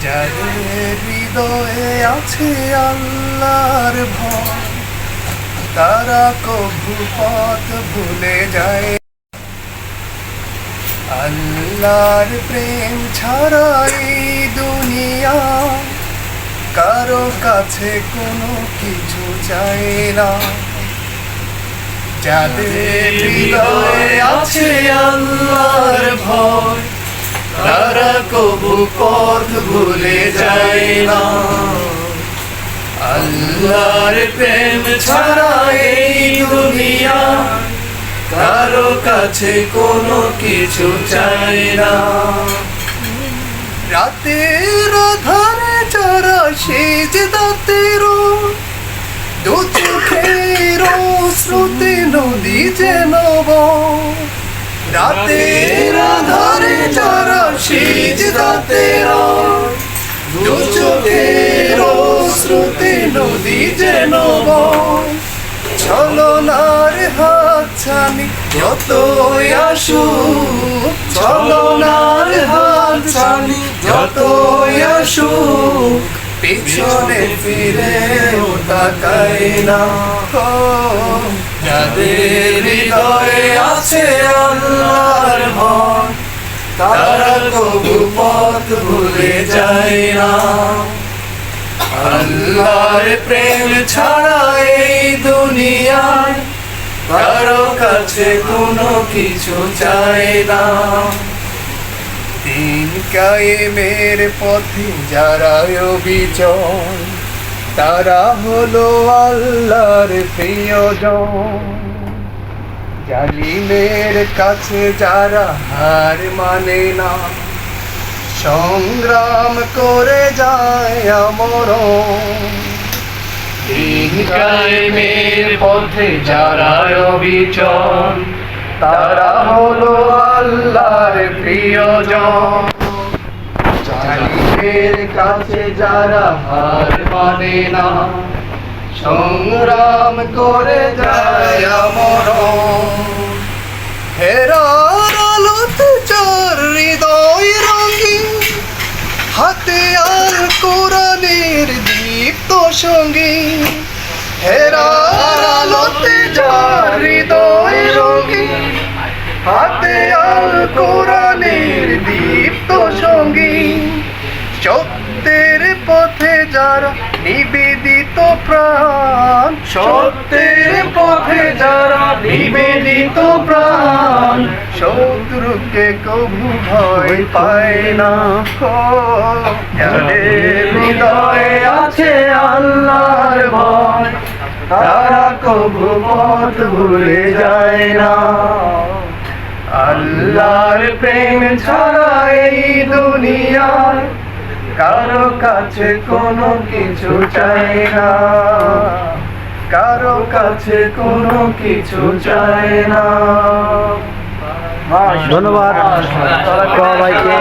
যাদের হৃদয়ে আছে আল্লাহর ভয়, তারা কভু পথ ভুলে যায়। আল্লাহর প্রেম ছাড়া এই দুনিয়া কারো কাছে কোনো কিছু চায় না। যাদের হৃদয়ে আছে আল্লাহর ভয়, তারা কবু পথ ভুলে যায় না। আল্লাহর প্রেম ছাড়া এই দুনিয়া কারো কাছে কোনো কিছু চায় না। রাতের আধারে যারা সিজদাতের দু চোখের স্রোতে নদী যেন বয়। রাতের আধারে যারা সিজদাতের দু চোখের স্রোতে নদী যেন বয়। ছলনার হাতছানি যতই আসুক, ছলনার হাতছানি যতই আসুক, পিছনে ফিরেও তাকায় না। যাদের হৃদয়ে আছে আল্লাহর ভয়, তারা কবু পথ ভুলে যায় না। আল্লাহর প্রেম ছাড়া এই দুনিয়ায় কারো কাছে কোনো কিছু চায় না। দিন কায়েমের পথে যারা অবিচল, তারা হলো আল্লাহর প্রিয়জন। জালিমের কাছে যারা হার মানে না, সংগ্রাম করে যায় আমরণ। দিন কায়েমের পথে যারা অবিচল, তারা হলো আল্লাহর প্রিয়জন। জালিমের কাছে যারা হার মানে না, সংগ্রাম করে যায় আমরণ। হেরার আলোতে যার হৃদয় রঙিন, হাতে আর কোরআনের দীপ্ত সঙ্গী। হেরার আলোতে যার হৃদয় রঙিন, হাতে আর কোরআনের দীপ্ত সঙ্গী। সত্যের পথে যারা নিবেদিত প্রাণ, সত্যের পথে যারা নিবেদিত প্রাণ, শত্রুকে কবু ভয় পায় না। যাদের হৃদয়ে আছে আল্লাহর ভয়, তারা কবু পথ ভুলে যায় না। আল্লাহর প্রেম ছাড়া এই দুনিয়ায় কারো কাছে কোনো কিছু চায় না, কারো কাছে কোনো কিছু চায় না। ধন্যবাদ সবাইকে।